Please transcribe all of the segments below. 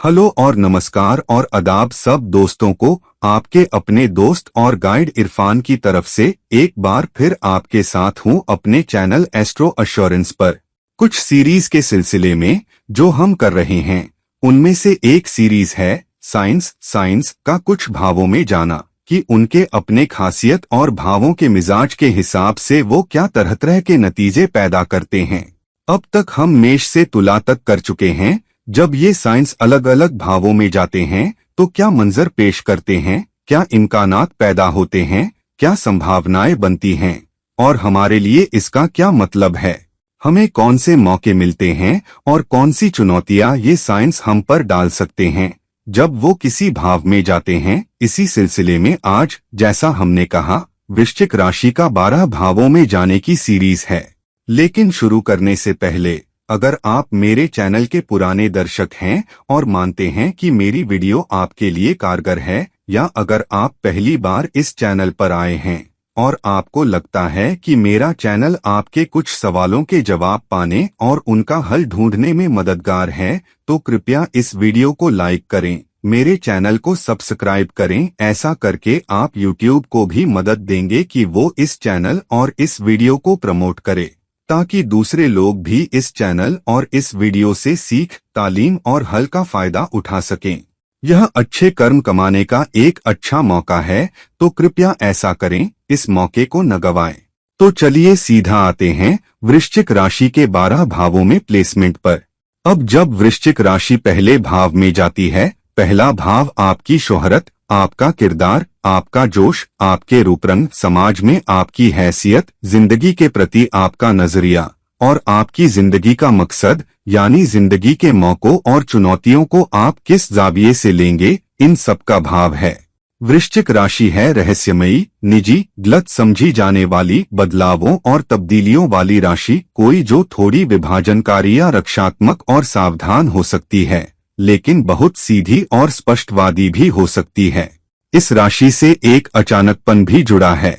Hello और नमस्कार और आदाब सब दोस्तों को। आपके अपने दोस्त और गाइड इरफान की तरफ से एक बार फिर आपके साथ हूं अपने चैनल एस्ट्रो एश्योरेंस पर। कुछ सीरीज के सिलसिले में जो हम कर रहे हैं उनमें से एक सीरीज है साइंस का कुछ भावों में जाना कि उनके अपने खासियत और भावों के मिजाज के हिसाब से वो क्या तरह तरह के नतीजे पैदा करते हैं। अब तक हम मेष से तुला तक कर चुके हैं। जब ये साइंस अलग अलग भावों में जाते हैं तो क्या मंजर पेश करते हैं, क्या इम्कानात पैदा होते हैं, क्या संभावनाएं बनती हैं और हमारे लिए इसका क्या मतलब है, हमें कौन से मौके मिलते हैं और कौन सी चुनौतियां ये साइंस हम पर डाल सकते हैं जब वो किसी भाव में जाते हैं। इसी सिलसिले में आज, जैसा हमने कहा, वृश्चिक राशि का 12 भावों में जाने की सीरीज है। लेकिन शुरू करने से पहले, अगर आप मेरे चैनल के पुराने दर्शक हैं और मानते हैं कि मेरी वीडियो आपके लिए कारगर है, या अगर आप पहली बार इस चैनल पर आए हैं और आपको लगता है कि मेरा चैनल आपके कुछ सवालों के जवाब पाने और उनका हल ढूंढने में मददगार है, तो कृपया इस वीडियो को लाइक करें, मेरे चैनल को सब्सक्राइब करें। ऐसा करके आप YouTube को भी मदद देंगे कि वो इस चैनल और इस वीडियो को प्रमोट करे, ताकि दूसरे लोग भी इस चैनल और इस वीडियो से सीख, तालीम और हल का फायदा उठा सकें। यह अच्छे कर्म कमाने का एक अच्छा मौका है, तो कृपया ऐसा करें, इस मौके को न गवाएं। तो चलिए सीधा आते हैं वृश्चिक राशि के 12 भावों में प्लेसमेंट पर। अब जब वृश्चिक राशि पहले भाव में जाती है, पहला भाव आपकी शोहरत, आपका किरदार, आपका जोश, आपके रूपरंग, समाज में आपकी हैसियत, जिंदगी के प्रति आपका नजरिया और आपकी जिंदगी का मकसद, यानी जिंदगी के मौकों और चुनौतियों को आप किस जाविये से लेंगे, इन सब का भाव है। वृश्चिक राशि है रहस्यमयी, निजी, गलत समझी जाने वाली, बदलावों और तब्दीलियों वाली राशि, कोई जो थोड़ी विभाजनकारी या रक्षात्मक और सावधान हो सकती है, लेकिन बहुत सीधी और स्पष्टवादी भी हो सकती है। इस राशि से एक अचानकपन भी जुड़ा है।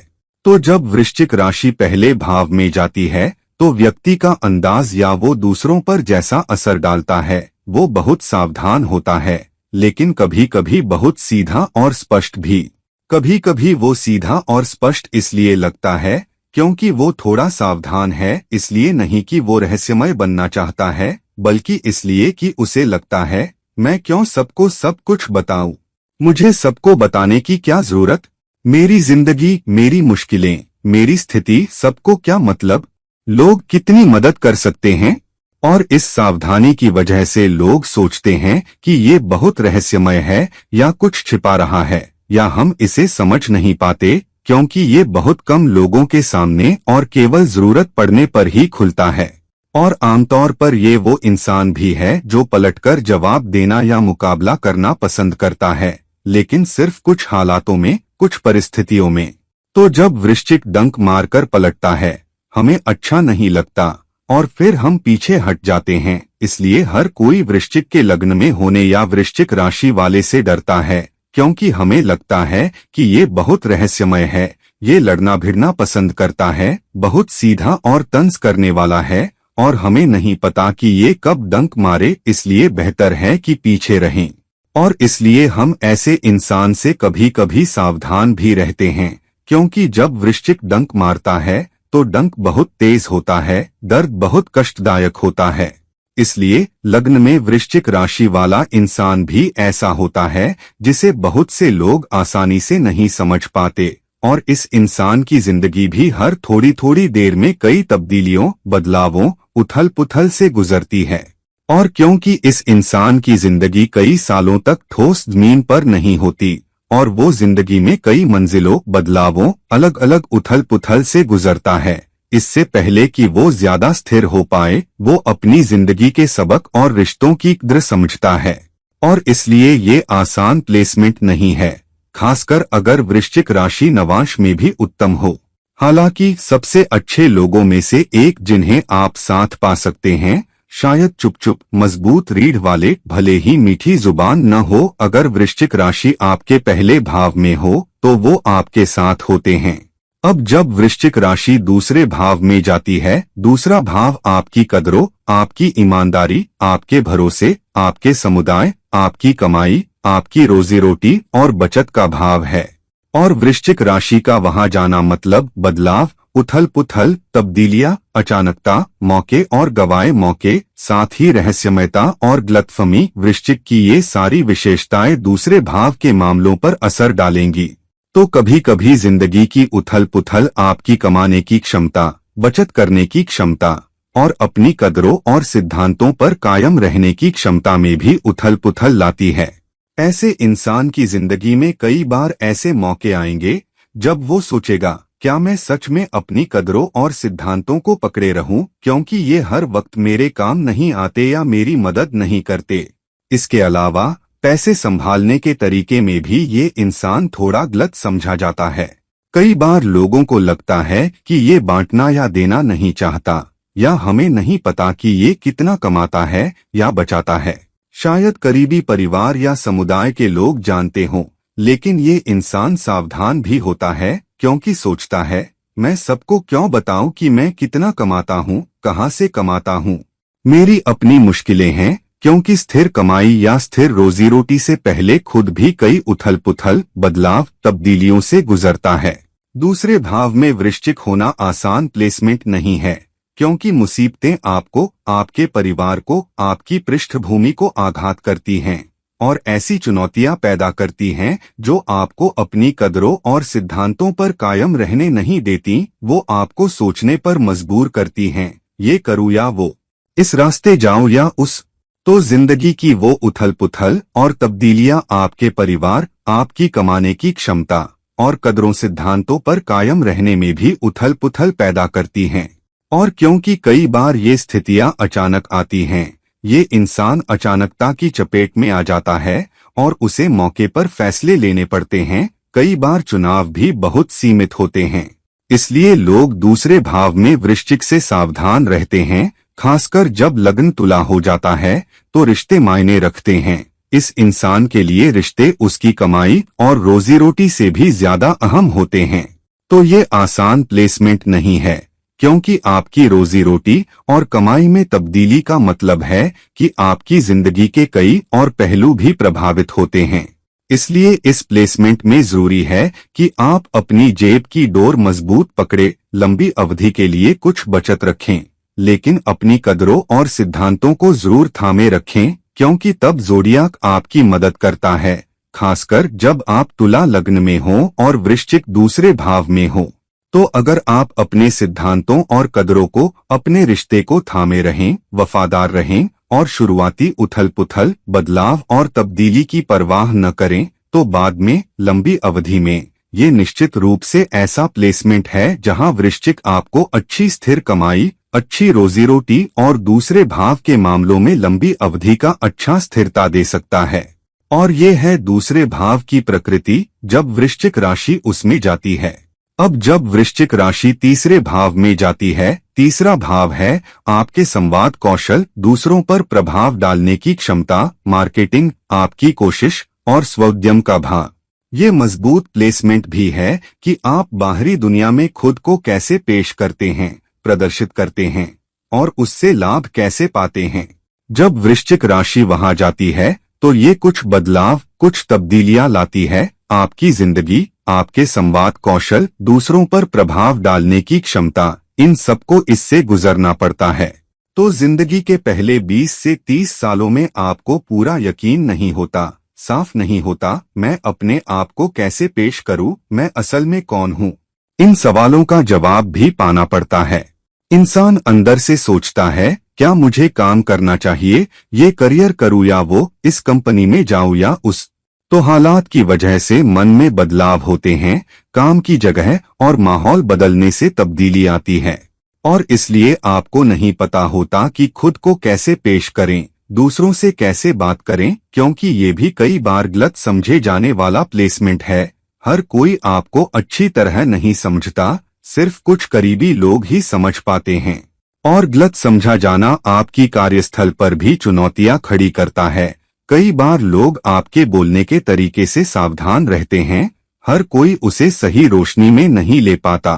तो जब वृश्चिक राशि पहले भाव में जाती है तो व्यक्ति का अंदाज या वो दूसरों पर जैसा असर डालता है वो बहुत सावधान होता है, लेकिन कभी कभी बहुत सीधा और स्पष्ट भी। कभी कभी वो सीधा और स्पष्ट इसलिए लगता है क्योंकि वो थोड़ा सावधान है, इसलिए नहीं कि वो रहस्यमय बनना चाहता है, बल्कि इसलिए कि उसे लगता है, मैं क्यों सबको सब कुछ बताऊं, मुझे सबको बताने की क्या जरूरत, मेरी जिंदगी, मेरी मुश्किलें, मेरी स्थिति, सबको क्या मतलब, लोग कितनी मदद कर सकते हैं। और इस सावधानी की वजह से लोग सोचते हैं कि ये बहुत रहस्यमय है या कुछ छिपा रहा है, या हम इसे समझ नहीं पाते क्योंकि ये बहुत कम लोगों के सामने और केवल जरूरत पड़ने पर ही खुलता है। और आमतौर पर ये वो इंसान भी है जो पलटकर जवाब देना या मुकाबला करना पसंद करता है, लेकिन सिर्फ कुछ हालातों में, कुछ परिस्थितियों में। तो जब वृश्चिक डंक मारकर पलटता है, हमें अच्छा नहीं लगता और फिर हम पीछे हट जाते हैं। इसलिए हर कोई वृश्चिक के लग्न में होने या वृश्चिक राशि वाले से डरता है, क्योंकि हमें लगता है कि ये बहुत रहस्यमय है, ये लड़ना भिड़ना पसंद करता है, बहुत सीधा और तंज करने वाला है, और हमें नहीं पता कि ये कब डंक मारे, इसलिए बेहतर है कि पीछे रहें। और इसलिए हम ऐसे इंसान से कभी कभी सावधान भी रहते हैं, क्योंकि जब वृश्चिक डंक मारता है तो डंक बहुत तेज होता है, दर्द बहुत कष्टदायक होता है। इसलिए लग्न में वृश्चिक राशि वाला इंसान भी ऐसा होता है जिसे बहुत से लोग आसानी से नहीं समझ पाते, और इस इंसान की जिंदगी भी हर थोड़ी थोड़ी देर में कई तब्दीलियों, बदलावों, उथल पुथल से गुजरती है। और क्योंकि इस इंसान की जिंदगी कई सालों तक ठोस जमीन पर नहीं होती और वो जिंदगी में कई मंजिलों, बदलावों, अलग अलग उथल पुथल से गुजरता है, इससे पहले कि वो ज्यादा स्थिर हो पाए, वो अपनी जिंदगी के सबक और रिश्तों की कद्र समझता है। और इसलिए ये आसान प्लेसमेंट नहीं है, खासकर अगर वृश्चिक राशि नवांश में भी उत्तम हो। हालांकि सबसे अच्छे लोगों में से एक जिन्हें आप साथ पा सकते हैं, शायद चुप मजबूत रीढ़ वाले, भले ही मीठी जुबान न हो, अगर वृश्चिक राशि आपके पहले भाव में हो तो वो आपके साथ होते हैं। अब जब वृश्चिक राशि दूसरे भाव में जाती है, दूसरा भाव आपकी कदरों, आपकी ईमानदारी, आपके भरोसे, आपके समुदाय, आपकी कमाई, आपकी रोजी रोटी और बचत का भाव है। और वृश्चिक राशि का वहां जाना मतलब बदलाव, उथल पुथल, तब्दीलियां, अचानकता, मौके और गवाए मौके, साथ ही रहस्यमयता और गलतफहमी। वृश्चिक की ये सारी विशेषताएं दूसरे भाव के मामलों पर असर डालेंगी। तो कभी कभी जिंदगी की उथल पुथल आपकी कमाने की क्षमता, बचत करने की क्षमता और अपनी कदरों और सिद्धांतों पर कायम रहने की क्षमता में भी उथल पुथल लाती है। ऐसे इंसान की जिंदगी में कई बार ऐसे मौके आएंगे जब वो सोचेगा, क्या मैं सच में अपनी कदरों और सिद्धांतों को पकड़े रहूं, क्योंकि ये हर वक्त मेरे काम नहीं आते या मेरी मदद नहीं करते। इसके अलावा पैसे संभालने के तरीके में भी ये इंसान थोड़ा गलत समझा जाता है। कई बार लोगों को लगता है कि ये बांटना या देना नहीं चाहता, या हमें नहीं पता कि ये कितना कमाता है या बचाता है। शायद करीबी परिवार या समुदाय के लोग जानते हों, लेकिन ये इंसान सावधान भी होता है, क्योंकि सोचता है, मैं सबको क्यों बताऊं कि मैं कितना कमाता हूं, कहां से कमाता हूं। मेरी अपनी मुश्किलें हैं, क्योंकि स्थिर कमाई या स्थिर रोजी रोटी से पहले खुद भी कई उथल पुथल, बदलाव, तब्दीलियों से गुजरता है। दूसरे भाव में वृश्चिक होना आसान प्लेसमेंट नहीं है, क्योंकि मुसीबतें आपको, आपके परिवार को, आपकी पृष्ठभूमि को आघात करती हैं और ऐसी चुनौतियां पैदा करती हैं जो आपको अपनी कदरों और सिद्धांतों पर कायम रहने नहीं देती। वो आपको सोचने पर मजबूर करती हैं, ये करूँ या वो, इस रास्ते जाऊं या उस। तो जिंदगी की वो उथल पुथल और तब्दीलियां आपके परिवार, आपकी कमाने की क्षमता और कदरों सिद्धांतों पर कायम रहने में भी उथल पुथल पैदा करती हैं। और क्योंकि कई बार ये स्थितियां अचानक आती हैं, ये इंसान अचानकता की चपेट में आ जाता है और उसे मौके पर फैसले लेने पड़ते हैं। कई बार चुनाव भी बहुत सीमित होते हैं, इसलिए लोग दूसरे भाव में वृश्चिक से सावधान रहते हैं। खासकर जब लग्न तुला हो जाता है तो रिश्ते मायने रखते हैं। इस इंसान के लिए रिश्ते उसकी कमाई और रोजी रोटी से भी ज्यादा अहम होते हैं। तो ये आसान प्लेसमेंट नहीं है, क्योंकि आपकी रोजी रोटी और कमाई में तब्दीली का मतलब है कि आपकी जिंदगी के कई और पहलू भी प्रभावित होते हैं। इसलिए इस प्लेसमेंट में जरूरी है कि आप अपनी जेब की डोर मजबूत पकड़े, लंबी अवधि के लिए कुछ बचत रखें, लेकिन अपनी कदरों और सिद्धांतों को जरूर थामे रखें, क्योंकि तब ज़ोडियाक आपकी मदद करता है, खासकर जब आप तुला लग्न में हों और वृश्चिक दूसरे भाव में हो। तो अगर आप अपने सिद्धांतों और कदरों को, अपने रिश्ते को थामे रहें, वफादार रहें और शुरुआती उथल पुथल, बदलाव और तब्दीली की परवाह न करें, तो बाद में लंबी अवधि में ये निश्चित रूप से ऐसा प्लेसमेंट है जहां वृश्चिक आपको अच्छी स्थिर कमाई, अच्छी रोजी रोटी और दूसरे भाव के मामलों में लंबी अवधि का अच्छा स्थिरता दे सकता है। और ये है दूसरे भाव की प्रकृति जब वृश्चिक राशि उसमें जाती है। अब जब वृश्चिक राशि तीसरे भाव में जाती है, तीसरा भाव है आपके संवाद कौशल, दूसरों पर प्रभाव डालने की क्षमता, मार्केटिंग, आपकी कोशिश और स्वोद्यम का भाव। ये मजबूत प्लेसमेंट भी है कि आप बाहरी दुनिया में खुद को कैसे पेश करते हैं, प्रदर्शित करते हैं और उससे लाभ कैसे पाते हैं। जब वृश्चिक राशि वहां जाती है तो ये कुछ बदलाव, कुछ तब्दीलियां लाती है। आपकी जिंदगी, आपके संवाद कौशल, दूसरों पर प्रभाव डालने की क्षमता, इन सबको इससे गुजरना पड़ता है। तो जिंदगी के पहले 20 से 30 सालों में आपको पूरा यकीन नहीं होता, साफ नहीं होता, मैं अपने आप को कैसे पेश करूं, मैं असल में कौन हूं। इन सवालों का जवाब भी पाना पड़ता है। इंसान अंदर से सोचता है, क्या मुझे काम करना चाहिए, ये करियर करूं या वो, इस कंपनी में जाऊं या उस। तो हालात की वजह से मन में बदलाव होते हैं, काम की जगह और माहौल बदलने से तब्दीली आती है और इसलिए आपको नहीं पता होता कि खुद को कैसे पेश करें, दूसरों से कैसे बात करें, क्योंकि ये भी कई बार गलत समझे जाने वाला प्लेसमेंट है। हर कोई आपको अच्छी तरह नहीं समझता, सिर्फ कुछ करीबी लोग ही समझ पाते हैं। और गलत समझा जाना आपकी कार्यस्थल पर भी चुनौतियां खड़ी करता है। कई बार लोग आपके बोलने के तरीके से सावधान रहते हैं, हर कोई उसे सही रोशनी में नहीं ले पाता।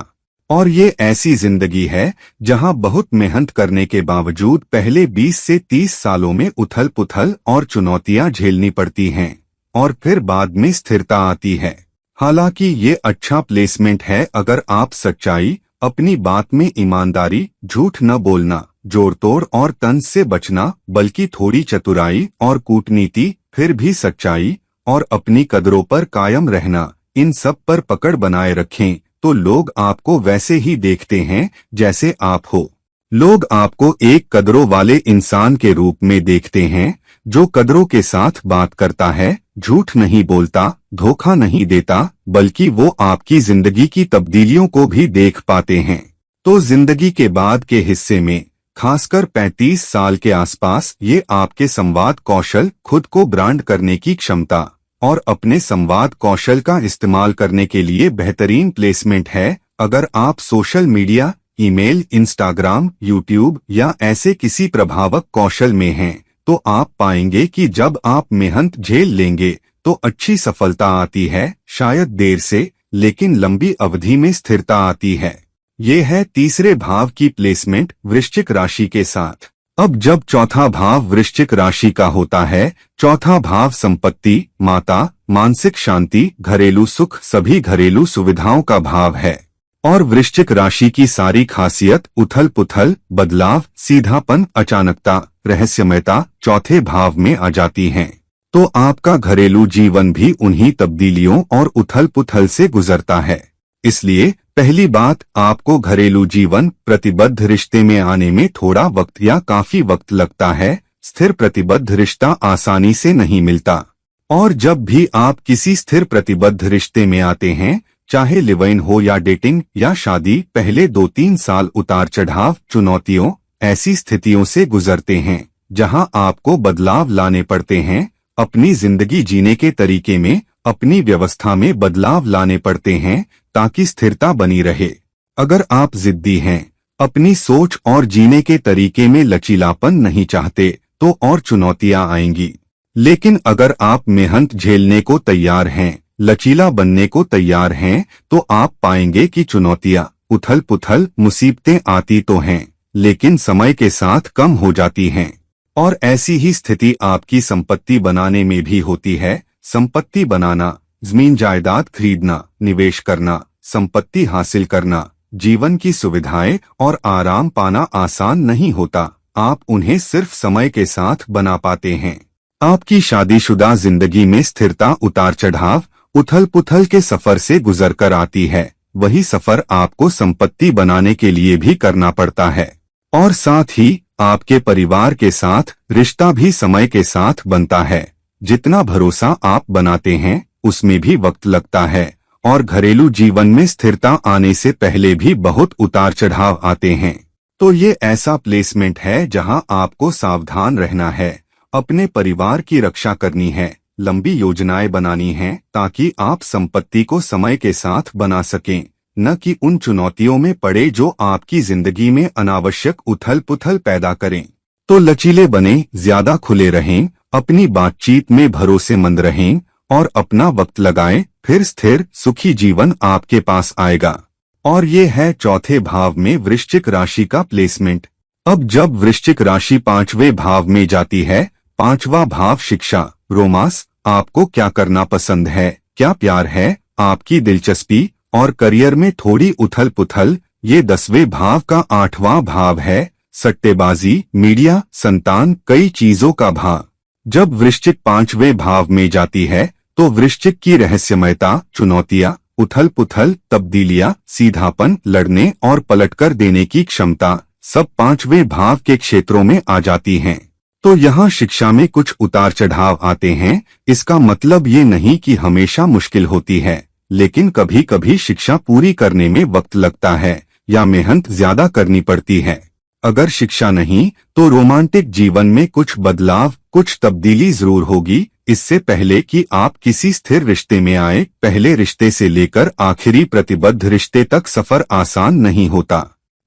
और ये ऐसी जिंदगी है जहां बहुत मेहनत करने के बावजूद पहले 20 से 30 सालों में उथल पुथल और चुनौतियां झेलनी पड़ती हैं और फिर बाद में स्थिरता आती है। हालांकि ये अच्छा प्लेसमेंट है अगर आप सच्चाई, अपनी बात में ईमानदारी, झूठ न बोलना, जोड़तोड़ और तंज से बचना, बल्कि थोड़ी चतुराई और कूटनीति, फिर भी सच्चाई और अपनी कदरों पर कायम रहना, इन सब पर पकड़ बनाए रखें तो लोग आपको वैसे ही देखते हैं जैसे आप हो। लोग आपको एक कदरों वाले इंसान के रूप में देखते हैं जो कदरों के साथ बात करता है, झूठ नहीं बोलता, धोखा नहीं देता, बल्कि वो आपकी जिंदगी की तब्दीलियों को भी देख पाते हैं। तो जिंदगी के बाद के हिस्से में, खासकर 35 साल के आसपास, ये आपके संवाद कौशल, खुद को ब्रांड करने की क्षमता और अपने संवाद कौशल का इस्तेमाल करने के लिए बेहतरीन प्लेसमेंट है। अगर आप social media, email, Instagram, YouTube या ऐसे किसी प्रभावक कौशल में हैं, तो आप पाएंगे कि जब आप मेहनत झेल लेंगे तो अच्छी सफलता आती है, शायद देर से, लेकिन लंबी अवधि में स्थिरता आती है। ये है तीसरे भाव की प्लेसमेंट वृश्चिक राशि के साथ। अब जब चौथा भाव वृश्चिक राशि का होता है, चौथा भाव संपत्ति, माता, मानसिक शांति, घरेलू सुख, सभी घरेलू सुविधाओं का भाव है। और वृश्चिक राशि की सारी खासियत उथल पुथल, बदलाव, सीधापन, अचानकता, रहस्यमयता चौथे भाव में आ जाती हैं। तो आपका घरेलू जीवन भी उन्हीं तब्दीलियों और उथल पुथल से गुजरता है। इसलिए पहली बात, आपको घरेलू जीवन, प्रतिबद्ध रिश्ते में आने में थोड़ा वक्त या काफी वक्त लगता है। स्थिर प्रतिबद्ध रिश्ता आसानी से नहीं मिलता। और जब भी आप किसी स्थिर प्रतिबद्ध रिश्ते में आते हैं, चाहे लिव इन हो या डेटिंग या शादी, पहले 2-3 साल उतार चढ़ाव, चुनौतियों, ऐसी स्थितियों से गुजरते हैं जहां आपको बदलाव लाने पड़ते हैं। अपनी जिंदगी जीने के तरीके में, अपनी व्यवस्था में बदलाव लाने पड़ते हैं ताकि स्थिरता बनी रहे। अगर आप जिद्दी हैं, अपनी सोच और जीने के तरीके में लचीलापन नहीं चाहते, तो और चुनौतियां आएंगी। लेकिन अगर आप मेहनत झेलने को तैयार हैं, लचीला बनने को तैयार हैं, तो आप पाएंगे कि चुनौतियां, उथल पुथल, मुसीबतें आती तो हैं, लेकिन समय के साथ कम हो जाती हैं। और ऐसी ही स्थिति आपकी संपत्ति बनाने में भी होती है। संपत्ति बनाना, जमीन जायदाद खरीदना, निवेश करना, संपत्ति हासिल करना, जीवन की सुविधाएं और आराम पाना आसान नहीं होता। आप उन्हें सिर्फ समय के साथ बना पाते हैं। आपकी शादीशुदा जिंदगी में स्थिरता, उतार चढ़ाव, उथल पुथल के सफर से गुजर कर आती है। वही सफर आपको संपत्ति बनाने के लिए भी करना पड़ता है। और साथ ही आपके परिवार के साथ रिश्ता भी समय के साथ बनता है। जितना भरोसा आप बनाते हैं, उसमें भी वक्त लगता है। और घरेलू जीवन में स्थिरता आने से पहले भी बहुत उतार चढ़ाव आते हैं। तो ये ऐसा प्लेसमेंट है जहां आपको सावधान रहना है, अपने परिवार की रक्षा करनी है, लंबी योजनाएं बनानी हैं ताकि आप संपत्ति को समय के साथ बना सकें, न कि उन चुनौतियों में पड़े जो आपकी जिंदगी में अनावश्यक उथल पुथल पैदा करें। तो लचीले बने, ज्यादा खुले रहें, अपनी बातचीत में भरोसेमंद रहें और अपना वक्त लगाएं, फिर स्थिर सुखी जीवन आपके पास आएगा। और ये है चौथे भाव में वृश्चिक राशि का प्लेसमेंट। अब जब वृश्चिक राशि 5वें भाव में जाती है, 5वां भाव शिक्षा, रोमांस, आपको क्या करना पसंद है, क्या प्यार है, आपकी दिलचस्पी और करियर में थोड़ी उथल पुथल। ये 10वें भाव का 8वां भाव है, सट्टेबाजी, मीडिया, संतान, कई चीजों का भाव। जब वृश्चिक 5वें भाव में जाती है तो वृश्चिक की रहस्यमयता, चुनौतियां, उथल पुथल, तब्दीलियां, सीधापन, लड़ने और पलटकर देने की क्षमता, सब 5वें भाव के क्षेत्रों में आ जाती हैं। तो यहाँ शिक्षा में कुछ उतार चढ़ाव आते हैं। इसका मतलब ये नहीं कि हमेशा मुश्किल होती है, लेकिन कभी कभी शिक्षा पूरी करने में वक्त लगता है या मेहनत ज्यादा करनी पड़ती है। अगर शिक्षा नहीं तो रोमांटिक जीवन में कुछ बदलाव, कुछ तब्दीली जरूर होगी। इससे पहले कि आप किसी स्थिर रिश्ते में आए, पहले रिश्ते से लेकर आखिरी प्रतिबद्ध रिश्ते तक सफर आसान नहीं होता।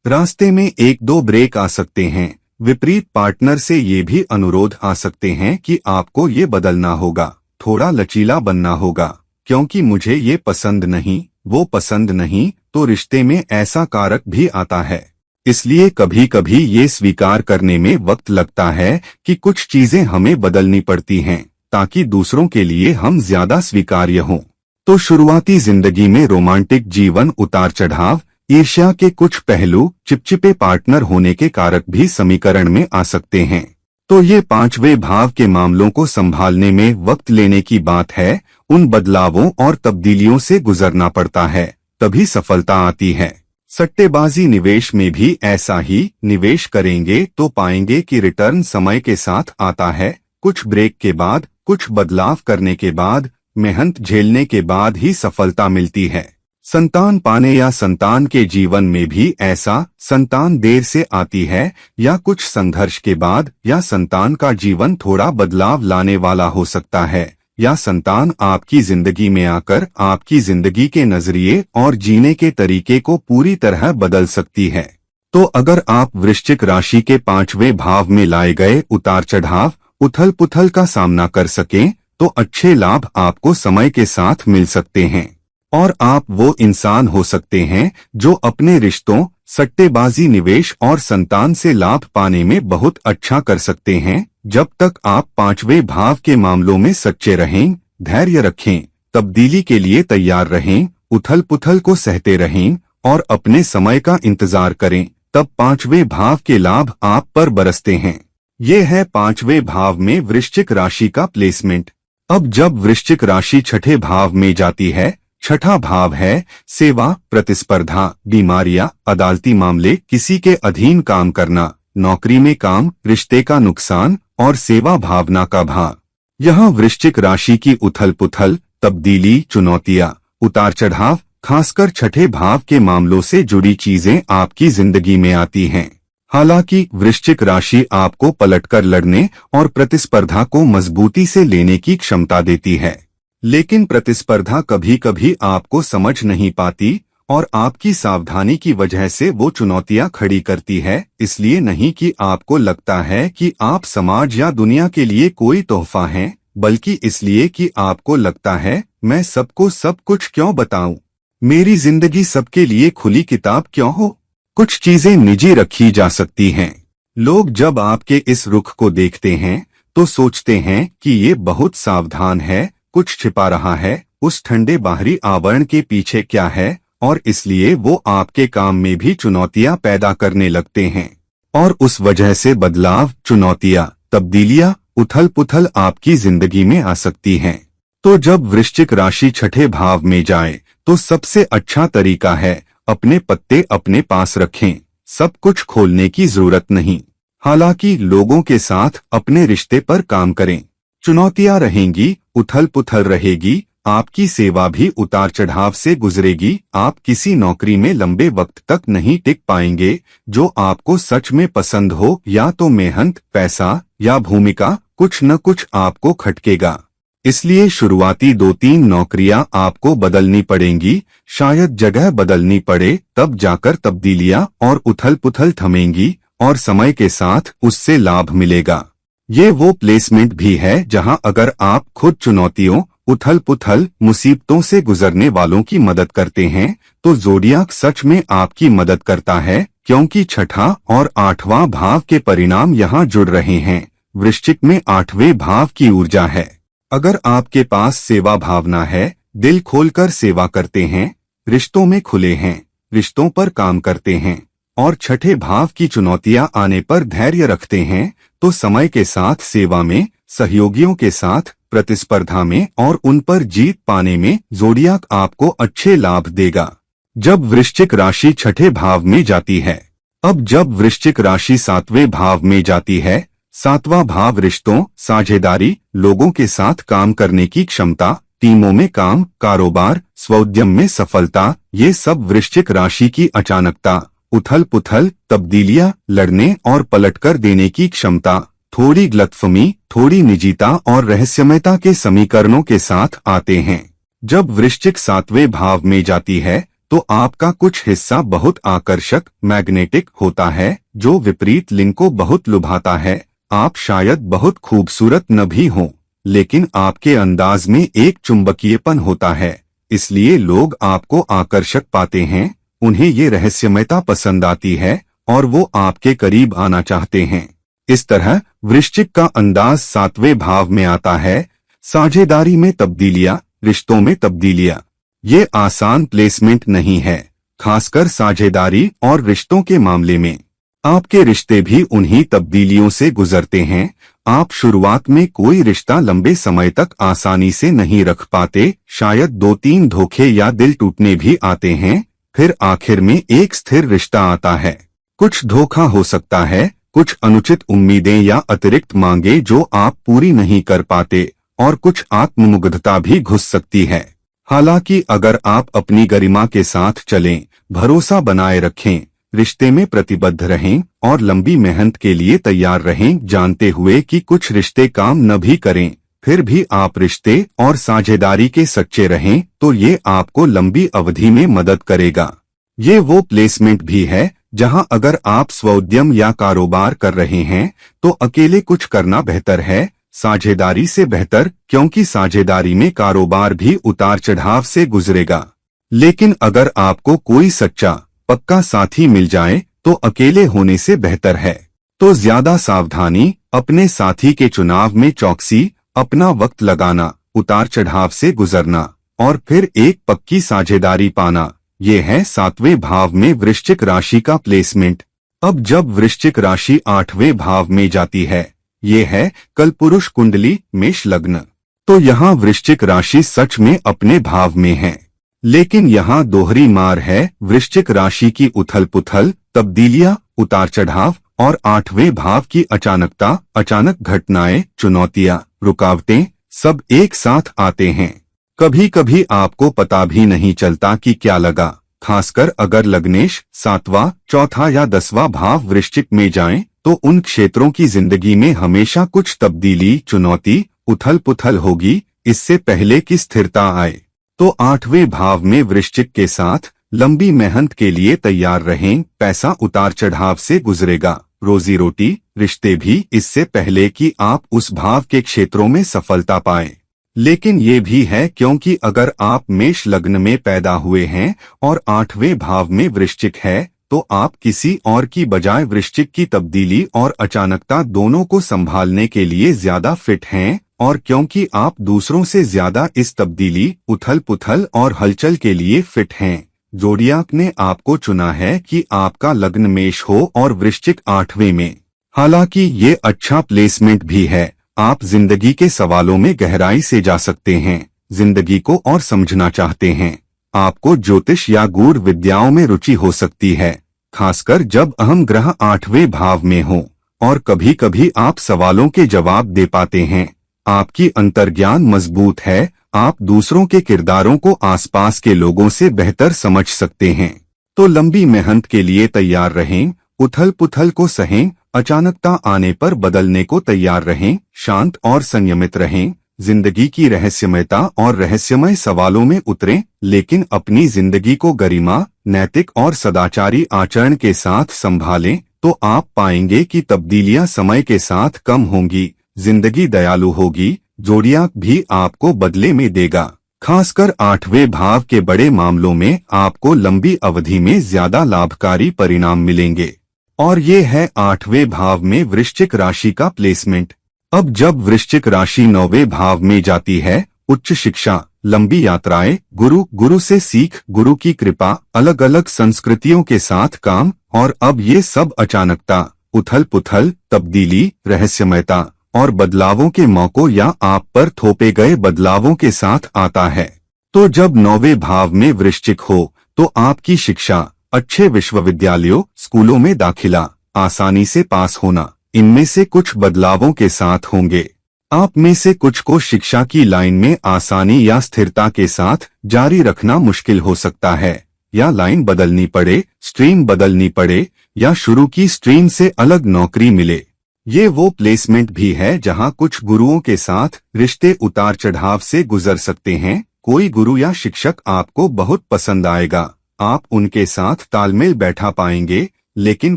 रास्ते में 1-2 ब्रेक आ सकते हैं। विपरीत पार्टनर से ये भी अनुरोध आ सकते हैं कि आपको ये बदलना होगा, थोड़ा लचीला बनना होगा, क्योंकि मुझे ये पसंद नहीं, वो पसंद नहीं तो रिश्ते में ऐसा कारक भी आता है। इसलिए कभी कभी ये स्वीकार करने में वक्त लगता है कि कुछ चीजें हमें बदलनी पड़ती हैं ताकि दूसरों के लिए हम ज्यादा स्वीकार्य हों। तो शुरुआती जिंदगी में रोमांटिक जीवन उतार चढ़ाव, ईर्ष्या के कुछ पहलू, चिपचिपे पार्टनर होने के कारक भी समीकरण में आ सकते हैं। तो ये पांचवें भाव के मामलों को संभालने में वक्त लेने की बात है। उन बदलावों और तब्दीलियों से गुजरना पड़ता है, तभी सफलता आती है। सट्टेबाजी निवेश में भी ऐसा ही, निवेश करेंगे तो पाएंगे कि रिटर्न समय के साथ आता है। कुछ ब्रेक के बाद, कुछ बदलाव करने के बाद, मेहनत झेलने के बाद ही सफलता मिलती है। संतान पाने या संतान के जीवन में भी ऐसा, संतान देर से आती है या कुछ संघर्ष के बाद, या संतान का जीवन थोड़ा बदलाव लाने वाला हो सकता है, या संतान आपकी जिंदगी में आकर आपकी जिंदगी के नजरिए और जीने के तरीके को पूरी तरह बदल सकती है। तो अगर आप वृश्चिक राशि के पांचवें भाव में लाए गए उतार चढ़ाव, उथल पुथल का सामना कर सकें तो अच्छे लाभ आपको समय के साथ मिल सकते हैं। और आप वो इंसान हो सकते हैं जो अपने रिश्तों, सट्टेबाजी, निवेश और संतान से लाभ पाने में बहुत अच्छा कर सकते हैं, जब तक आप पांचवें भाव के मामलों में सच्चे रहें, धैर्य रखें, तब्दीली के लिए तैयार रहें, उथल पुथल को सहते रहें और अपने समय का इंतजार करें, तब पांचवें भाव के लाभ आप पर बरसते हैं। ये है पांचवें भाव में वृश्चिक राशि का प्लेसमेंट। अब जब वृश्चिक राशि छठे भाव में जाती है, छठा भाव है सेवा, प्रतिस्पर्धा, बीमारियां, अदालती मामले, किसी के अधीन काम करना, नौकरी में काम, रिश्ते का नुकसान और सेवा भावना का भाव। यहाँ वृश्चिक राशि की उथल पुथल, तब्दीली, चुनौतियां, उतार चढ़ाव, खासकर छठे भाव के मामलों से जुड़ी चीजें आपकी जिंदगी में आती हैं। हालांकि वृश्चिक राशि आपको पलटकर लड़ने और प्रतिस्पर्धा को मजबूती से लेने की क्षमता देती है, लेकिन प्रतिस्पर्धा कभी कभी आपको समझ नहीं पाती और आपकी सावधानी की वजह से वो चुनौतियां खड़ी करती है। इसलिए नहीं कि आपको लगता है कि आप समाज या दुनिया के लिए कोई तोहफा हैं, बल्कि इसलिए कि आपको लगता है मैं सबको सब कुछ क्यों बताऊं, मेरी जिंदगी सबके लिए खुली किताब क्यों हो। कुछ चीजें निजी रखी जा सकती हैं। लोग जब आपके इस रुख को देखते हैं तो सोचते हैं कि ये बहुत सावधान है, कुछ छिपा रहा है, उस ठंडे बाहरी आवरण के पीछे क्या है, और इसलिए वो आपके काम में भी चुनौतियां पैदा करने लगते हैं। और उस वजह से बदलाव, चुनौतियां, तब्दीलियां, उथल पुथल आपकी जिंदगी में आ सकती हैं। तो जब वृश्चिक राशि छठे भाव में जाए तो सबसे अच्छा तरीका है अपने पत्ते अपने पास रखें, सब कुछ खोलने की जरूरत नहीं। हालांकि लोगों के साथ अपने रिश्ते पर काम करें। चुनौतियां रहेंगी, उथल पुथल रहेगी, आपकी सेवा भी उतार चढ़ाव से गुजरेगी। आप किसी नौकरी में लंबे वक्त तक नहीं टिक पाएंगे जो आपको सच में पसंद हो, या तो मेहनत, पैसा या भूमिका, कुछ न कुछ आपको खटकेगा। इसलिए शुरुआती 2-3 नौकरियां आपको बदलनी पड़ेंगी, शायद जगह बदलनी पड़े, तब जाकर तब्दीलियां और उथल पुथल थमेंगी और समय के साथ उससे लाभ मिलेगा। ये वो प्लेसमेंट भी है जहां अगर आप खुद चुनौतियों, उथल पुथल, मुसीबतों से गुजरने वालों की मदद करते हैं तो ज़ोडियाक सच में आपकी मदद करता है, क्योंकि छठा और 8वां भाव के परिणाम यहाँ जुड़ रहे हैं। वृश्चिक में 8वें भाव की ऊर्जा है। अगर आपके पास सेवा भावना है, दिल खोलकर सेवा करते हैं, रिश्तों में खुले हैं, रिश्तों पर काम करते हैं और छठे भाव की चुनौतियां आने पर धैर्य रखते हैं, तो समय के साथ सेवा में, सहयोगियों के साथ प्रतिस्पर्धा में और उन पर जीत पाने में ज़ोडियाक आपको अच्छे लाभ देगा। जब वृश्चिक राशि छठे भाव में जाती है। अब जब वृश्चिक राशि 7वें भाव में जाती है, 7वां भाव रिश्तों, साझेदारी, लोगों के साथ काम करने की क्षमता, टीमों में काम, कारोबार, स्वउद्यम में सफलता, ये सब वृश्चिक राशि की अचानकता, उथल पुथल, तब्दीलियां, लड़ने और पलटकर देने की क्षमता, थोड़ी गलतफहमी, थोड़ी निजीता और रहस्यमयता के समीकरणों के साथ आते हैं। जब वृश्चिक 7वें भाव में जाती है तो आपका कुछ हिस्सा बहुत आकर्षक, मैग्नेटिक होता है, जो विपरीत लिंग को बहुत लुभाता है। आप शायद बहुत खूबसूरत न भी हों, लेकिन आपके अंदाज में एक चुंबकीयपन होता है। इसलिए लोग आपको आकर्षक पाते हैं, उन्हें ये रहस्यमयता पसंद आती है और वो आपके करीब आना चाहते हैं। इस तरह वृश्चिक का अंदाज 7वें भाव में आता है। साझेदारी में तब्दीलियां, रिश्तों में तब्दीलियां। ये आसान प्लेसमेंट नहीं है, खासकर साझेदारी और रिश्तों के मामले में। आपके रिश्ते भी उन्हीं तब्दीलियों से गुजरते हैं। आप शुरुआत में कोई रिश्ता लंबे समय तक आसानी से नहीं रख पाते, शायद 2-3 धोखे या दिल टूटने भी आते हैं, फिर आखिर में एक स्थिर रिश्ता आता है। कुछ धोखा हो सकता है, कुछ अनुचित उम्मीदें या अतिरिक्त मांगे जो आप पूरी नहीं कर पाते, और कुछ आत्ममुग्धता भी घुस सकती है। हालांकि अगर आप अपनी गरिमा के साथ चलें, भरोसा बनाए रखें, रिश्ते में प्रतिबद्ध रहें और लंबी मेहनत के लिए तैयार रहें, जानते हुए कि कुछ रिश्ते काम न भी करें, फिर भी आप रिश्ते और साझेदारी के सच्चे रहें, तो ये आपको लंबी अवधि में मदद करेगा। ये वो प्लेसमेंट भी है जहां अगर आप स्वउद्यम या कारोबार कर रहे हैं तो अकेले कुछ करना बेहतर है, साझेदारी से बेहतर, क्योंकि साझेदारी में कारोबार भी उतार चढ़ाव से गुजरेगा। लेकिन अगर आपको कोई सच्चा पक्का साथी मिल जाए तो अकेले होने से बेहतर है। तो ज्यादा सावधानी, अपने साथी के चुनाव में चौकसी, अपना वक्त लगाना, उतार चढ़ाव से गुजरना और फिर एक पक्की साझेदारी पाना, ये है 7वें भाव में वृश्चिक राशि का प्लेसमेंट। अब जब वृश्चिक राशि 8वें भाव में जाती है, ये है कलपुरुष कुंडली मेष लग्न, तो यहाँ वृश्चिक राशि सच में अपने भाव में है। लेकिन यहाँ दोहरी मार है, वृश्चिक राशि की उथल पुथल, तब्दीलियां, उतार चढ़ाव और 8वें भाव की अचानकता, अचानक घटनाएं, चुनौतियां, रुकावटें, सब एक साथ आते हैं। कभी कभी आपको पता भी नहीं चलता कि क्या लगा, खासकर अगर लग्नेश 7वां, 4था या 10वां भाव वृश्चिक में जाएं, तो उन क्षेत्रों की जिंदगी में हमेशा कुछ तब्दीली, चुनौती, उथल पुथल होगी, इससे पहले कि स्थिरता आए। तो 8वें भाव में वृश्चिक के साथ लंबी मेहनत के लिए तैयार रहें, पैसा उतार चढ़ाव से गुजरेगा, रोजी रोटी, रिश्ते भी, इससे पहले कि आप उस भाव के क्षेत्रों में सफलता पाएं। लेकिन ये भी है क्योंकि अगर आप मेष लग्न में पैदा हुए हैं और 8वें भाव में वृश्चिक है, तो आप किसी और की बजाय वृश्चिक की तब्दीली और अचानकता दोनों को संभालने के लिए ज्यादा फिट हैं, और क्योंकि आप दूसरों से ज्यादा इस तब्दीली, उथल पुथल और हलचल के लिए फिट हैं, जोडियाक ने आपको चुना है कि आपका लग्न मेष हो और वृश्चिक 8वें में। हालांकि ये अच्छा प्लेसमेंट भी है, आप जिंदगी के सवालों में गहराई से जा सकते हैं, जिंदगी को और समझना चाहते हैं। आपको ज्योतिष या गूढ़ विद्याओं में रुचि हो सकती है, खासकर जब अहम ग्रह 8वें भाव में हो, और कभी कभी आप सवालों के जवाब दे पाते हैं। आपकी अंतर्ज्ञान मजबूत है, आप दूसरों के किरदारों को आसपास के लोगों से बेहतर समझ सकते हैं। तो लंबी मेहनत के लिए तैयार रहें, उथल पुथल को सहें, अचानकता आने पर बदलने को तैयार रहें, शांत और संयमित रहें, जिंदगी की रहस्यमयता और रहस्यमय सवालों में उतरें, लेकिन अपनी जिंदगी को गरिमा, नैतिक और सदाचारी आचरण के साथ संभालें, तो आप पाएंगे कि तब्दीलियां समय के साथ कम होंगी, जिंदगी दयालु होगी, जोडियाक भी आपको बदले में देगा। खासकर 8वें भाव के बड़े मामलों में आपको लंबी अवधि में ज्यादा लाभकारी परिणाम मिलेंगे। और ये है 8वें भाव में वृश्चिक राशि का प्लेसमेंट। अब जब वृश्चिक राशि 9वें भाव में जाती है, उच्च शिक्षा, लंबी यात्राएं, गुरु से सीख, गुरु की कृपा, अलग अलग संस्कृतियों के साथ काम, और अब ये सब अचानकता, उथल पुथल, तब्दीली, रहस्यमयता और बदलावों के मौकों या आप पर थोपे गए बदलावों के साथ आता है। तो जब 9वें भाव में वृश्चिक हो, तो आपकी शिक्षा, अच्छे विश्वविद्यालयों, स्कूलों में दाखिला, आसानी से पास होना, इनमें से कुछ बदलावों के साथ होंगे। आप में से कुछ को शिक्षा की लाइन में आसानी या स्थिरता के साथ जारी रखना मुश्किल हो सकता है, या लाइन बदलनी पड़े, स्ट्रीम बदलनी पड़े, या शुरू की स्ट्रीम से अलग नौकरी मिले। ये वो प्लेसमेंट भी है जहां कुछ गुरुओं के साथ रिश्ते उतार चढ़ाव से गुजर सकते हैं। कोई गुरु या शिक्षक आपको बहुत पसंद आएगा, आप उनके साथ तालमेल बैठा पाएंगे, लेकिन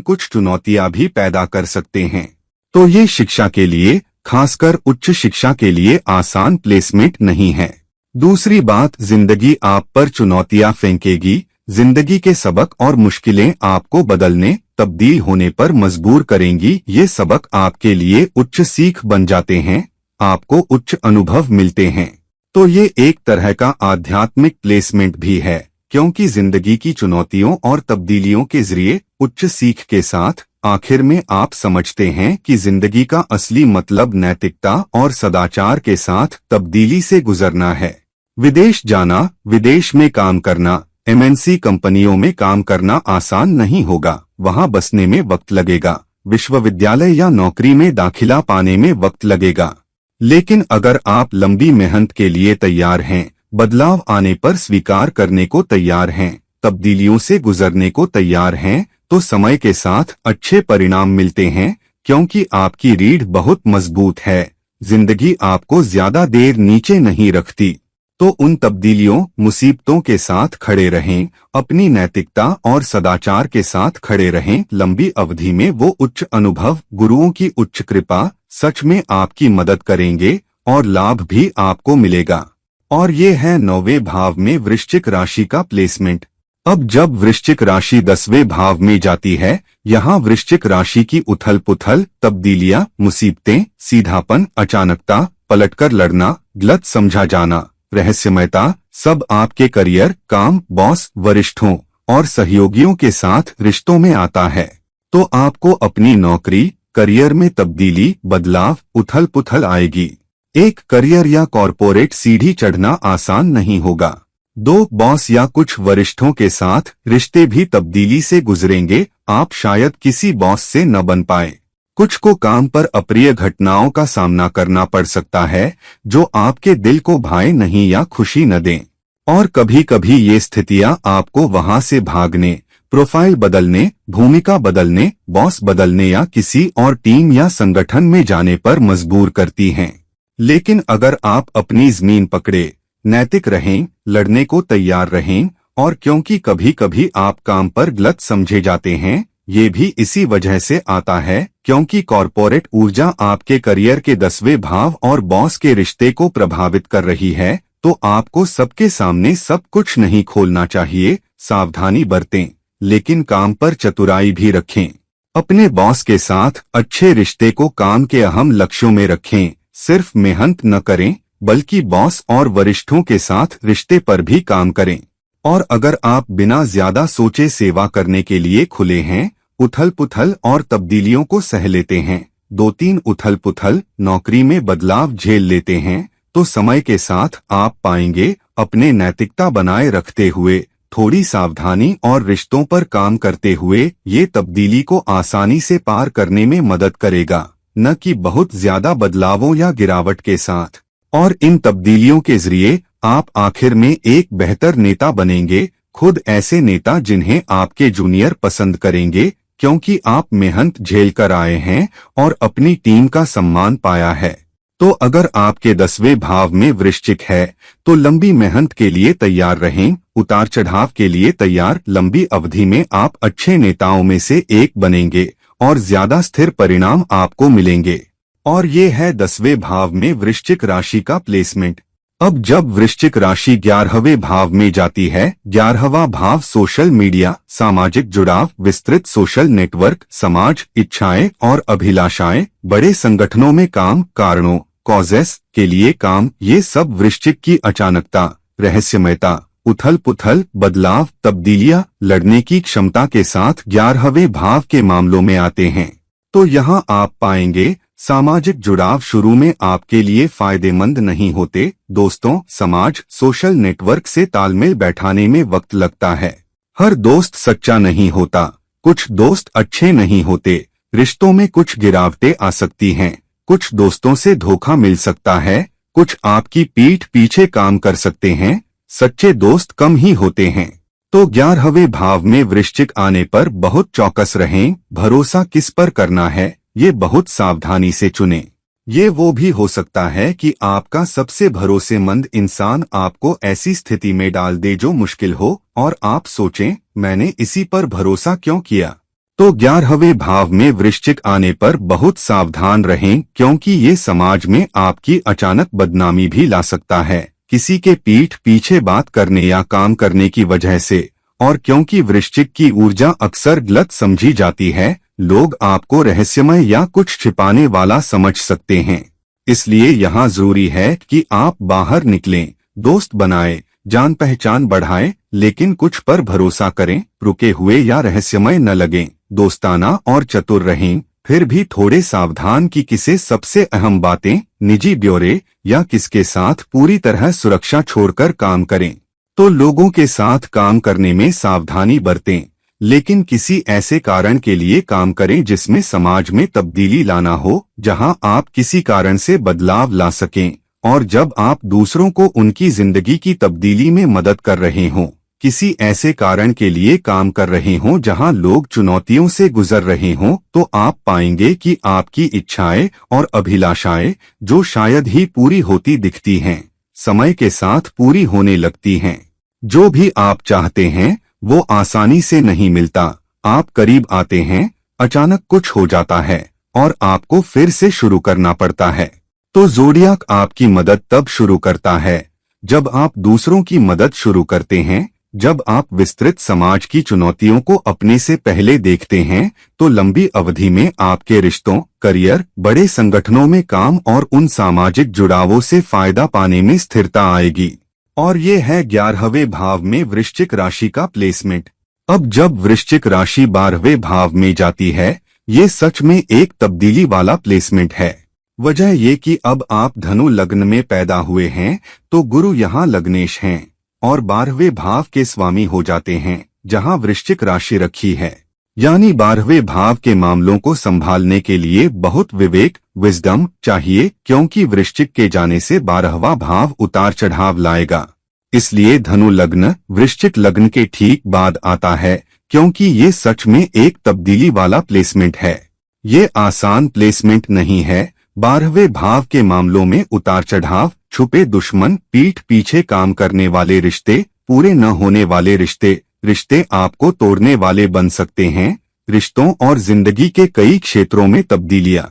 कुछ चुनौतियां भी पैदा कर सकते हैं। तो ये शिक्षा के लिए, खासकर उच्च शिक्षा के लिए आसान प्लेसमेंट नहीं है। दूसरी बात, जिंदगी आप पर चुनौतियां फेंकेगी। जिंदगी के सबक और मुश्किलें आपको बदलने, तब्दील होने पर मजबूर करेंगी। ये सबक आपके लिए उच्च सीख बन जाते हैं, आपको उच्च अनुभव मिलते हैं। तो ये एक तरह का आध्यात्मिक प्लेसमेंट भी है, क्योंकि जिंदगी की चुनौतियों और तब्दीलियों के जरिए उच्च सीख के साथ आखिर में आप समझते हैं कि जिंदगी का असली मतलब नैतिकता और सदाचार के साथ तब्दीली से गुजरना है। विदेश जाना, विदेश में काम करना, एमएनसी कंपनियों में काम करना आसान नहीं होगा। वहां बसने में वक्त लगेगा, विश्वविद्यालय या नौकरी में दाखिला पाने में वक्त लगेगा। लेकिन अगर आप लंबी मेहनत के लिए तैयार हैं, बदलाव आने पर स्वीकार करने को तैयार हैं, तब्दीलियों से गुजरने को तैयार हैं, तो समय के साथ अच्छे परिणाम मिलते हैं, क्योंकि आपकी रीढ़ बहुत मजबूत है। जिंदगी आपको ज्यादा देर नीचे नहीं रखती। तो उन तब्दीलियों, मुसीबतों के साथ खड़े रहें, अपनी नैतिकता और सदाचार के साथ खड़े रहें। लंबी अवधि में वो उच्च अनुभव, गुरुओं की उच्च कृपा सच में आपकी मदद करेंगे और लाभ भी आपको मिलेगा। और ये है 9वें भाव में वृश्चिक राशि का प्लेसमेंट। अब जब वृश्चिक राशि 10वें भाव में जाती है, यहाँ वृश्चिक राशि की उथल पुथल, तब्दीलियां, मुसीबतें, सीधापन, अचानकता, पलटकर लड़ना, गलत समझा जाना, रहस्यमयता, सब आपके करियर, काम, बॉस, वरिष्ठों और सहयोगियों के साथ रिश्तों में आता है। तो आपको अपनी नौकरी, करियर में तब्दीली, बदलाव, उथल पुथल आएगी। एक करियर या कॉरपोरेट सीढ़ी चढ़ना आसान नहीं होगा। 2 बॉस या कुछ वरिष्ठों के साथ रिश्ते भी तब्दीली से गुजरेंगे। आप शायद किसी बॉस से न बन पाए। कुछ को काम पर अप्रिय घटनाओं का सामना करना पड़ सकता है, जो आपके दिल को भाए नहीं या खुशी न दें। और कभी कभी ये स्थितियां आपको वहां से भागने, प्रोफाइल बदलने, भूमिका बदलने, बॉस बदलने या किसी और टीम या संगठन में जाने पर मजबूर करती हैं। लेकिन अगर आप अपनी जमीन पकड़े, नैतिक रहें, लड़ने को तैयार रहें, और क्योंकि कभी कभी आप काम पर गलत समझे जाते हैं, ये भी इसी वजह से आता है क्योंकि कॉरपोरेट ऊर्जा आपके करियर के 10वें भाव और बॉस के रिश्ते को प्रभावित कर रही है। तो आपको सबके सामने सब कुछ नहीं खोलना चाहिए। सावधानी बरतें, लेकिन काम पर चतुराई भी रखें। अपने बॉस के साथ अच्छे रिश्ते को काम के अहम लक्ष्यों में रखें। सिर्फ मेहनत न करें, बल्कि बॉस और वरिष्ठों के साथ रिश्ते पर भी काम करें। और अगर आप बिना ज्यादा सोचे सेवा करने के लिए खुले हैं, उथल पुथल और तब्दीलियों को सह लेते हैं, 2-3 उथल पुथल, नौकरी में बदलाव झेल लेते हैं, तो समय के साथ आप पाएंगे अपने नैतिकता बनाए रखते हुए, थोड़ी सावधानी और रिश्तों पर काम करते हुए ये तब्दीली को आसानी से पार करने में मदद करेगा, न कि बहुत ज्यादा बदलावों या गिरावट के साथ। और इन तब्दीलियों के जरिए आप आखिर में एक बेहतर नेता बनेंगे, खुद ऐसे नेता जिन्हें आपके जूनियर पसंद करेंगे, क्योंकि आप मेहनत झेल कर आए हैं और अपनी टीम का सम्मान पाया है। तो अगर आपके 10वें भाव में वृश्चिक है, तो लंबी मेहनत के लिए तैयार रहें, उतार चढ़ाव के लिए तैयार। लंबी अवधि में आप अच्छे नेताओं में से एक बनेंगे और ज्यादा स्थिर परिणाम आपको मिलेंगे। और ये है 10वें भाव में वृश्चिक राशि का प्लेसमेंट। अब जब वृश्चिक राशि 11वें भाव में जाती है, 11वां भाव सोशल मीडिया, सामाजिक जुड़ाव, विस्तृत सोशल नेटवर्क, समाज, इच्छाएं और अभिलाषाएं, बड़े संगठनों में काम, कारणों, कॉजेस के लिए काम, ये सब वृश्चिक की अचानकता, रहस्यमयता, उथल पुथल, बदलाव, तब्दीलियां, लड़ने की क्षमता के साथ 11वें भाव के मामलों में आते हैं। तो यहाँ आप पाएंगे सामाजिक जुड़ाव शुरू में आपके लिए फायदेमंद नहीं होते। दोस्तों, समाज, सोशल नेटवर्क से तालमेल बैठाने में वक्त लगता है। हर दोस्त सच्चा नहीं होता, कुछ दोस्त अच्छे नहीं होते, रिश्तों में कुछ गिरावटें आ सकती हैं, कुछ दोस्तों से धोखा मिल सकता है, कुछ आपकी पीठ पीछे काम कर सकते हैं, सच्चे दोस्त कम ही होते हैं। तो 11वें भाव में वृश्चिक आने पर बहुत चौकस रहें। भरोसा किस पर करना है, ये बहुत सावधानी से चुनें। ये वो भी हो सकता है कि आपका सबसे भरोसेमंद इंसान आपको ऐसी स्थिति में डाल दे जो मुश्किल हो, और आप सोचें, मैंने इसी पर भरोसा क्यों किया। तो 11वें भाव में वृश्चिक आने पर बहुत सावधान रहें, क्योंकि ये समाज में आपकी अचानक बदनामी भी ला सकता है। किसी के पीठ पीछे बात करने या काम करने की वजह से। और क्योंकि वृश्चिक की ऊर्जा अक्सर गलत समझी जाती है, लोग आपको रहस्यमय या कुछ छिपाने वाला समझ सकते हैं। इसलिए यहाँ जरूरी है कि आप बाहर निकलें, दोस्त बनाएं, जान पहचान बढ़ाएं, लेकिन कुछ पर भरोसा करें, रुके हुए या रहस्यमय न लगें, दोस्ताना और चतुर रहें, फिर भी थोड़े सावधान कि किसे सबसे अहम बातें, निजी ब्यौरे या किसके साथ पूरी तरह सुरक्षा छोड़कर काम करें। तो लोगों के साथ काम करने में सावधानी बरतें, लेकिन किसी ऐसे कारण के लिए काम करें जिसमें समाज में तब्दीली लाना हो, जहां आप किसी कारण से बदलाव ला सकें। और जब आप दूसरों को उनकी जिंदगी की तब्दीली में मदद कर रहे हों, किसी ऐसे कारण के लिए काम कर रहे हों जहां लोग चुनौतियों से गुजर रहे हों, तो आप पाएंगे कि आपकी इच्छाएं और अभिलाषाएं, जो शायद ही पूरी होती दिखती हैं, समय के साथ पूरी होने लगती हैं। जो भी आप चाहते हैं वो आसानी से नहीं मिलता। आप करीब आते हैं, अचानक कुछ हो जाता है और आपको फिर से शुरू करना पड़ता है। तो ज़ोडियाक आपकी मदद तब शुरू करता है जब आप दूसरों की मदद शुरू करते हैं। जब आप विस्तृत समाज की चुनौतियों को अपने से पहले देखते हैं, तो लंबी अवधि में आपके रिश्तों, करियर, बड़े संगठनों में काम और उन सामाजिक जुड़ावों से फायदा पाने में स्थिरता आएगी। और ये है 11वें भाव में वृश्चिक राशि का प्लेसमेंट। अब जब वृश्चिक राशि 12वें भाव में जाती है, ये सच में एक तब्दीली वाला प्लेसमेंट है। वजह ये कि अब आप धनु लग्न में पैदा हुए हैं, तो गुरु यहाँ लग्नेश हैं और 12वें भाव के स्वामी हो जाते हैं, जहाँ वृश्चिक राशि रखी है। यानी 12वें भाव के मामलों को संभालने के लिए बहुत विवेक, विजडम चाहिए, क्योंकि वृश्चिक के जाने से 12वां भाव उतार चढ़ाव लाएगा। इसलिए धनु लग्न वृश्चिक लग्न के ठीक बाद आता है, क्योंकि ये सच में एक तब्दीली वाला प्लेसमेंट है। ये आसान प्लेसमेंट नहीं है। 12वें भाव के मामलों में उतार चढ़ाव, छुपे दुश्मन, पीठ पीछे काम करने वाले रिश्ते, पूरे न होने वाले रिश्ते, रिश्ते आपको तोड़ने वाले बन सकते हैं, रिश्तों और जिंदगी के कई क्षेत्रों में तब्दीलियां।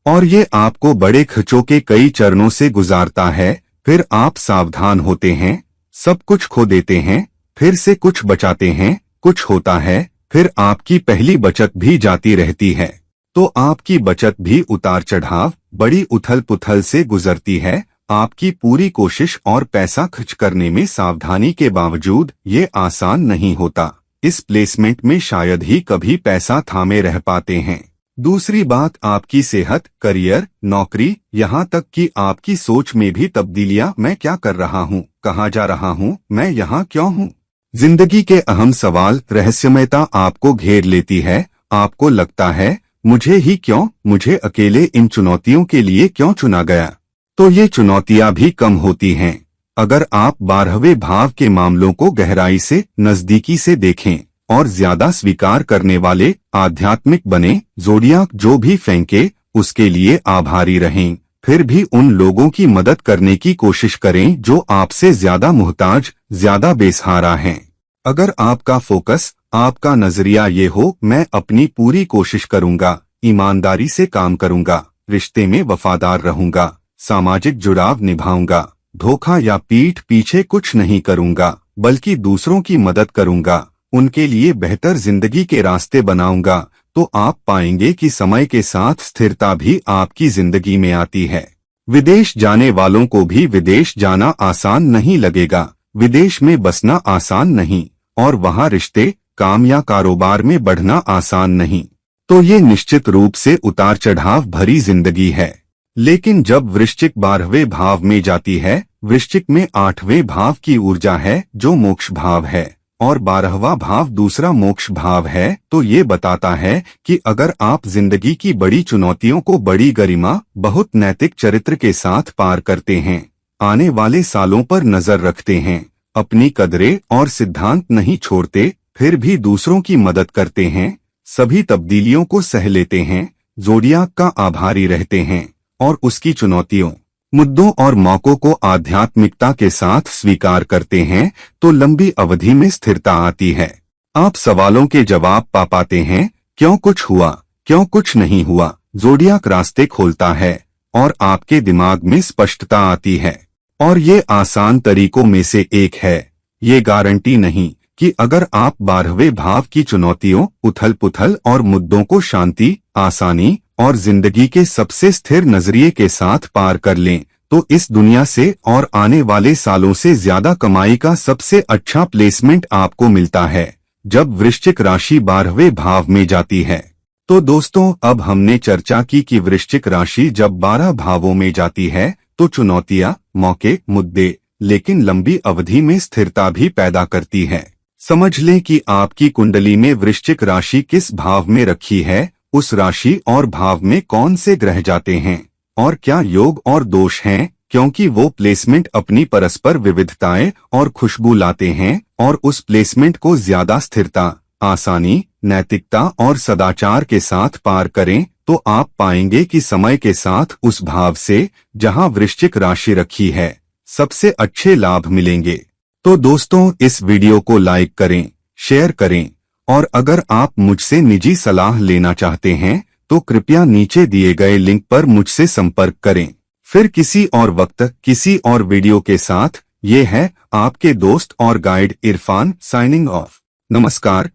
और ये आपको बड़े खर्चों के कई चरणों से गुजारता है। फिर आप सावधान होते हैं, सब कुछ खो देते हैं, फिर से कुछ बचाते हैं, कुछ होता है, फिर आपकी पहली बचत भी जाती रहती है। तो आपकी बचत भी उतार चढ़ाव, बड़ी उथल पुथल से गुजरती है। आपकी पूरी कोशिश और पैसा खर्च करने में सावधानी के बावजूद ये आसान नहीं होता। इस प्लेसमेंट में शायद ही कभी पैसा थामे रह पाते हैं। दूसरी बात, आपकी सेहत, करियर, नौकरी, यहाँ तक कि आपकी सोच में भी तब्दीलियां। मैं क्या कर रहा हूँ, कहाँ जा रहा हूँ, मैं यहाँ क्यों हूँ। जिंदगी के अहम सवाल, रहस्यमयता आपको घेर लेती है। आपको लगता है, मुझे ही क्यों, मुझे अकेले इन चुनौतियों के लिए क्यों चुना गया। तो ये चुनौतियां भी कम होती हैं अगर आप 12वें भाव के मामलों को गहराई से, नजदीकी से देखें और ज्यादा स्वीकार करने वाले, आध्यात्मिक बने। ज़ोडियाक जो भी फेंके उसके लिए आभारी रहें, फिर भी उन लोगों की मदद करने की कोशिश करें जो आपसे ज्यादा मुहताज, ज्यादा बेसहारा हैं। अगर आपका फोकस, आपका नजरिया ये हो, मैं अपनी पूरी कोशिश करूंगा, ईमानदारी से काम करूंगा, रिश्ते में वफादार रहूंगा, सामाजिक जुड़ाव निभाऊंगा, धोखा या पीठ पीछे कुछ नहीं करूंगा, बल्कि दूसरों की मदद करूंगा, उनके लिए बेहतर जिंदगी के रास्ते बनाऊंगा, तो आप पाएंगे कि समय के साथ स्थिरता भी आपकी जिंदगी में आती है। विदेश जाने वालों को भी विदेश जाना आसान नहीं लगेगा, विदेश में बसना आसान नहीं, और वहां रिश्ते, काम या कारोबार में बढ़ना आसान नहीं। तो ये निश्चित रूप से उतार चढ़ाव भरी जिंदगी है। लेकिन जब वृश्चिक 12वें भाव में जाती है, वृश्चिक में 8वें भाव की ऊर्जा है जो मोक्ष भाव है, और 12वां भाव दूसरा मोक्ष भाव है, तो ये बताता है कि अगर आप जिंदगी की बड़ी चुनौतियों को बड़ी गरिमा, बहुत नैतिक चरित्र के साथ पार करते हैं, आने वाले सालों पर नजर रखते हैं, अपनी कदरें और सिद्धांत नहीं छोड़ते, फिर भी दूसरों की मदद करते हैं, सभी तब्दीलियों को सह लेते हैं, ज़ोडियाक का आभारी रहते हैं और उसकी चुनौतियों, मुद्दों और मौकों को आध्यात्मिकता के साथ स्वीकार करते हैं, तो लंबी अवधि में स्थिरता आती है। आप सवालों के जवाब पा पाते हैं, क्यों कुछ हुआ, क्यों कुछ नहीं हुआ। ज़ोडियाक रास्ते खोलता है और आपके दिमाग में स्पष्टता आती है। और ये आसान तरीकों में से एक है। ये गारंटी नहीं कि अगर आप 12वें भाव की चुनौतियों, उथल पुथल और मुद्दों को शांति, आसानी और जिंदगी के सबसे स्थिर नजरिए के साथ पार कर लें, तो इस दुनिया से और आने वाले सालों से ज्यादा कमाई का सबसे अच्छा प्लेसमेंट आपको मिलता है जब वृश्चिक राशि 12वें भाव में जाती है। तो दोस्तों, अब हमने चर्चा की कि वृश्चिक राशि जब 12 भावों में जाती है तो चुनौतियां, मौके, मुद्दे, लेकिन लंबी अवधि में स्थिरता भी पैदा करती है। समझ लें कि आपकी कुंडली में वृश्चिक राशि किस भाव में रखी है, उस राशि और भाव में कौन से ग्रह जाते हैं और क्या योग और दोष हैं, क्योंकि वो प्लेसमेंट अपनी परस्पर विविधताएं और खुशबू लाते हैं और उस प्लेसमेंट को ज्यादा स्थिरता, आसानी, नैतिकता और सदाचार के साथ पार करें तो आप पाएंगे कि समय के साथ उस भाव से जहां वृश्चिक राशि रखी है सबसे अच्छे लाभ मिलेंगे। तो दोस्तों, इस वीडियो को लाइक करें, शेयर करें और अगर आप मुझसे निजी सलाह लेना चाहते हैं तो कृपया नीचे दिए गए लिंक पर मुझसे संपर्क करें। फिर किसी और वक्त किसी और वीडियो के साथ, ये है आपके दोस्त और गाइड इरफान साइनिंग ऑफ। नमस्कार।